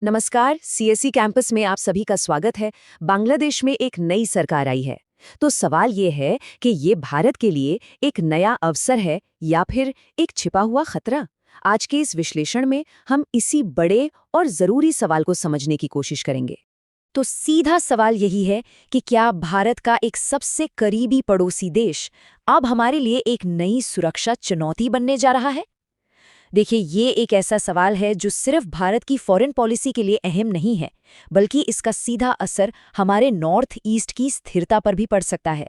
नमस्कार, CSE campus में आप सभी का स्वागत है। बांग्लादेश में एक नई सरकार आई है। तो सवाल ये है कि ये भारत के लिए एक नया अवसर है या फिर एक छिपा हुआ खतरा? आज के इस विश्लेषण में हम इसी बड़े और जरूरी सवाल को समझने की कोशिश करेंगे। तो सीधा सवाल यही है कि क्या भारत का एक सबसे करीबी पड़ोसी देश अब हमारे लिए एक नई सुरक्षा चुनौती बनने जा रहा है? देखिए, ये एक ऐसा सवाल है जो सिर्फ भारत की फॉरेन पॉलिसी के लिए अहम नहीं है, बल्कि इसका सीधा असर हमारे नॉर्थ ईस्ट की स्थिरता पर भी पड़ सकता है।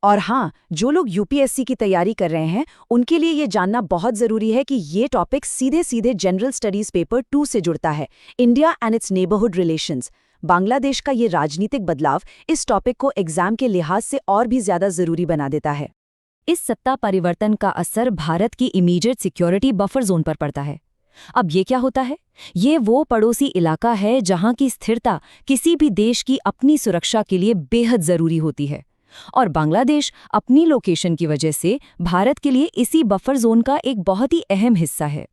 और हाँ, जो लोग यूपीएससी की तैयारी कर रहे हैं, उनके लिए ये जानना बहुत ज़रूरी है कि ये टॉपिक सीधे सीधे जनरल स्टडीज़ पेपर 2 से जुड़ता है, India and it's neighbourhood relations. Bangladesh का ये राजनीतिक बदलाव इस टॉपिक को एग्जाम के लिहाज से और भी ज़्यादा ज़रूरी बना देता है। इस सत्ता परिवर्तन का असर भारत की इमीडिएट सिक्योरिटी बफर जोन पर पड़ता है। अब ये क्या होता है? ये वो पड़ोसी इलाका है जहां की स्थिरता किसी भी देश की अपनी सुरक्षा के लिए बेहद जरूरी होती है, और बांग्लादेश अपनी लोकेशन की वजह से भारत के लिए इसी बफर जोन का एक बहुत ही अहम हिस्सा है।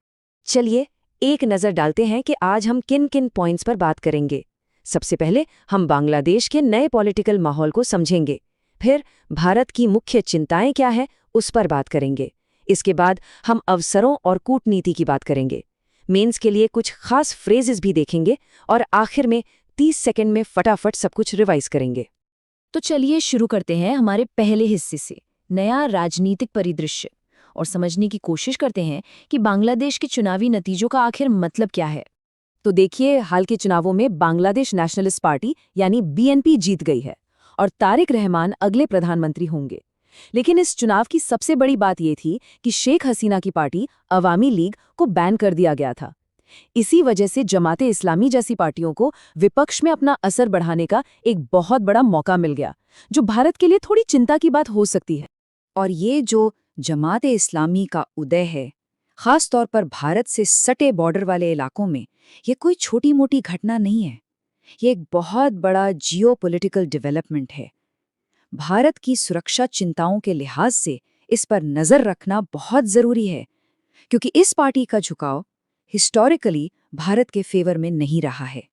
चलिए एक नज़र डालते हैं कि आज हम किन किन पॉइंट्स पर बात करेंगे। सबसे पहले हम बांग्लादेश के नए पॉलिटिकल माहौल को समझेंगे, फिर भारत की मुख्य चिंताएं क्या है उस पर बात करेंगे। इसके बाद हम अवसरों और कूटनीति की बात करेंगे, मेंस के लिए कुछ खास फ्रेजेस भी देखेंगे, और आखिर में 30 सेकंड में फटाफट सब कुछ रिवाइज करेंगे। तो चलिए शुरू करते हैं हमारे पहले हिस्से से, नया राजनीतिक परिदृश्य, और समझने की कोशिश करते हैं कि बांग्लादेश के चुनावी नतीजों का आखिर मतलब क्या है। तो देखिए, हाल के चुनावों में बांग्लादेश नेशनलिस्ट पार्टी यानी बीएनपी जीत गई है और तारिक रहमान अगले प्रधानमंत्री होंगे। लेकिन इस चुनाव की सबसे बड़ी बात यह थी कि शेख हसीना की पार्टी अवामी लीग को बैन कर दिया गया था। इसी वजह से जमाते इस्लामी जैसी पार्टियों को विपक्ष में अपना असर बढ़ाने का एक बहुत बड़ा मौका मिल गया, जो भारत के लिए थोड़ी चिंता की बात हो सकती है। और ये जो जमाते इस्लामी का उदय है, खास तौर पर भारत से सटे बॉर्डर वाले इलाकों में, ये कोई छोटी मोटी घटना नहीं है। ये एक बहुत बड़ा जियोपॉलिटिकल डेवलपमेंट है। भारत की सुरक्षा चिंताओं के लिहाज से इस पर नजर रखना बहुत जरूरी है, क्योंकि इस पार्टी का झुकाव हिस्टोरिकली भारत के फेवर में नहीं रहा है।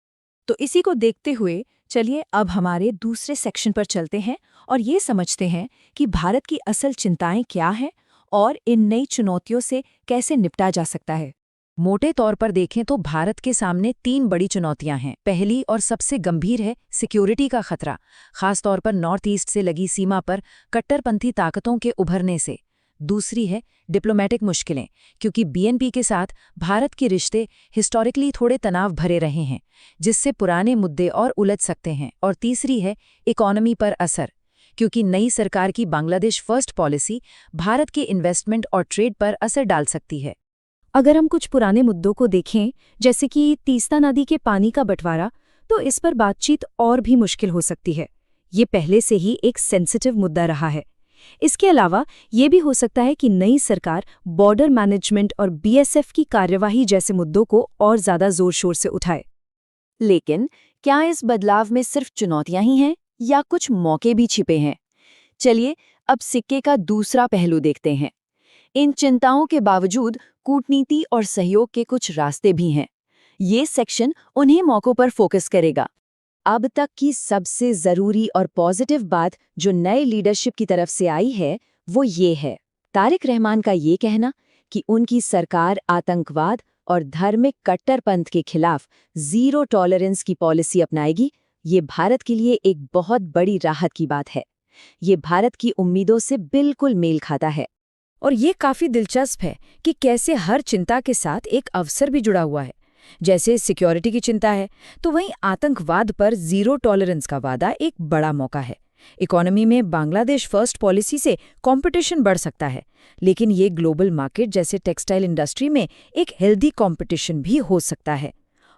तो इसी को देखते हुए चलिए अब हमारे दूसरे सेक्शन पर चलते हैं और ये समझते हैं कि भारत की असल चिंताएं क्या हैं और इन नई चुनौतियों से कैसे निपटा जा सकता है। मोटे तौर पर देखें तो भारत के सामने 3 बड़ी चुनौतियां हैं। पहली और सबसे गंभीर है सिक्योरिटी का खतरा, खास तौर पर नॉर्थ ईस्ट से लगी सीमा पर कट्टरपंथी ताकतों के उभरने से। दूसरी है डिप्लोमेटिक मुश्किलें, क्योंकि बीएनपी के साथ भारत के रिश्ते हिस्टोरिकली थोड़े तनाव भरे रहे हैं, जिससे पुराने मुद्दे और उलझ सकते हैं। और तीसरी है इकोनॉमी पर असर, क्योंकि नई सरकार की बांग्लादेश फर्स्ट पॉलिसी भारत के इन्वेस्टमेंट और ट्रेड पर असर डाल सकती है। अगर हम कुछ पुराने मुद्दों को देखें, जैसे कि तीस्ता नदी के पानी का बंटवारा, तो इस पर बातचीत और भी मुश्किल हो सकती है। ये पहले से ही एक सेंसिटिव मुद्दा रहा है। इसके अलावा ये भी हो सकता है कि नई सरकार बॉर्डर मैनेजमेंट और बीएसएफ की कार्यवाही जैसे मुद्दों को और ज़्यादा जोर शोर से उठाए। लेकिन क्या इस बदलाव में सिर्फ चुनौतियां ही हैं या कुछ मौके भी छिपे हैं? चलिए अब सिक्के का दूसरा पहलू देखते हैं। इन चिंताओं के बावजूद कूटनीति और सहयोग के कुछ रास्ते भी हैं। ये सेक्शन उन्हीं मौकों पर फोकस करेगा। अब तक की सबसे जरूरी और पॉजिटिव बात जो नए लीडरशिप की तरफ से आई है, वो ये है तारिक रहमान का ये कहना कि उनकी सरकार आतंकवाद और धार्मिक कट्टरपंथ के खिलाफ जीरो टॉलरेंस की पॉलिसी अपनाएगी। ये भारत के लिए एक बहुत बड़ी राहत की बात है। ये भारत की उम्मीदों से बिल्कुल मेल खाता है। और ये काफी दिलचस्प है कि कैसे हर चिंता के साथ एक अवसर भी जुड़ा हुआ है। जैसे सिक्योरिटी की चिंता है, तो वहीं आतंकवाद पर जीरो टॉलरेंस का वादा एक बड़ा मौका है। इकोनॉमी में बांग्लादेश फर्स्ट पॉलिसी से कंपटीशन बढ़ सकता है, लेकिन ये ग्लोबल मार्केट जैसे टेक्सटाइल इंडस्ट्री में एक हेल्दी कंपटीशन भी हो सकता है।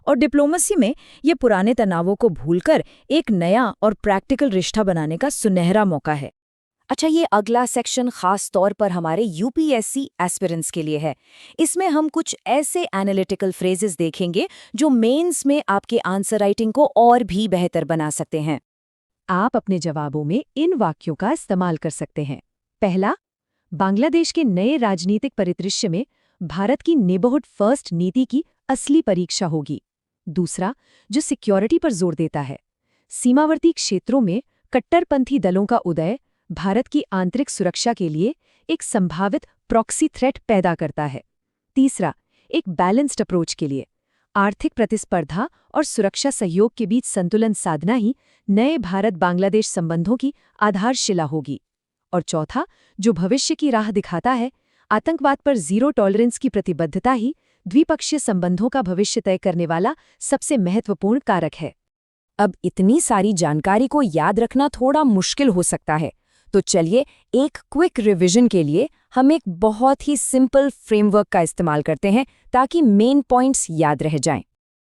और डिप्लोमेसी में ये पुराने तनावों को भूलकर एक नया और प्रैक्टिकल रिश्ता बनाने का सुनहरा मौका है। अच्छा, ये अगला सेक्शन खास तौर पर हमारे यूपीएससी एस्पिरेंट्स के लिए है। इसमें हम कुछ ऐसे एनालिटिकल फ्रेजेस देखेंगे जो मेंस में आपके आंसर राइटिंग को और भी बेहतर बना सकते हैं। आप अपने जवाबों में इन वाक्यों का इस्तेमाल कर सकते हैं। पहला, बांग्लादेश के नए राजनीतिक परिदृश्य में भारत की नेबरहुड फर्स्ट नीति की असली परीक्षा होगी। दूसरा, जो सिक्योरिटी पर जोर देता है। सीमावर्ती क्षेत्रों में कट्टरपंथी दलों का उदय भारत की आंतरिक सुरक्षा के लिए एक संभावित प्रॉक्सी थ्रेट पैदा करता है। तीसरा, एक बैलेंस्ड अप्रोच के लिए आर्थिक प्रतिस्पर्धा और सुरक्षा सहयोग के बीच संतुलन साधना ही नए भारत बांग्लादेश संबंधों की आधारशिला होगी। और चौथा, जो भविष्य की राह दिखाता है, आतंकवाद पर जीरो टॉलरेंस की प्रतिबद्धता ही द्विपक्षीय संबंधों का भविष्य तय करने वाला सबसे महत्वपूर्ण कारक है। अब इतनी सारी जानकारी को याद रखना थोड़ा मुश्किल हो सकता है, तो चलिए एक क्विक रिवीजन के लिए हम एक बहुत ही सिंपल फ्रेमवर्क का इस्तेमाल करते हैं ताकि मेन पॉइंट्स याद रह जाएं।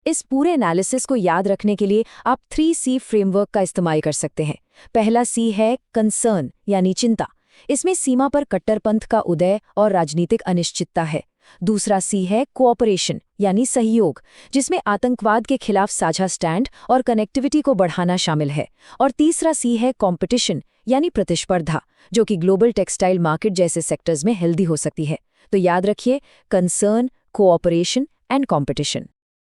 इस पूरे एनालिसिस को याद रखने के लिए आप 3C फ्रेमवर्क का इस्तेमाल कर सकते हैं। पहला C है कंसर्न यानी चिंता। इसमें सीमा पर कट्टरपंथ का उदय और राजनीतिक अनिश्चितता है। दूसरा C है कोऑपरेशन यानी सहयोग, जिसमें आतंकवाद के खिलाफ साझा स्टैंड और कनेक्टिविटी को बढ़ाना शामिल है। और तीसरा C है कंपटीशन यानी प्रतिस्पर्धा, जो कि ग्लोबल टेक्सटाइल मार्केट जैसे सेक्टर्स में हेल्दी हो सकती है। तो याद रखिए, कंसर्न, कोऑपरेशन एंड कंपटीशन।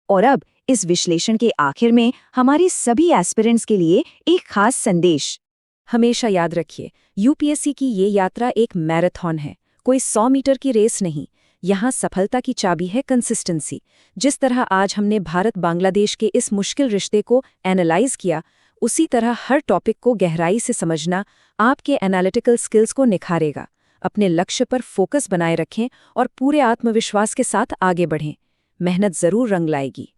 और अब इस विश्लेषण के आखिर में हमारी सभी एस्पिरेंट्स के लिए एक खास संदेश। हमेशा याद रखिए, यूपीएससी की ये यात्रा एक मैराथन है, कोई 100 मीटर की रेस नहीं। यहाँ सफलता की चाबी है कंसिस्टेंसी। जिस तरह आज हमने भारत बांग्लादेश के इस मुश्किल रिश्ते को एनालाइज किया, उसी तरह हर टॉपिक को गहराई से समझना आपके एनालिटिकल स्किल्स को निखारेगा। अपने लक्ष्य पर फोकस बनाए रखें और पूरे आत्मविश्वास के साथ आगे बढ़ें। मेहनत जरूर रंग लाएगी।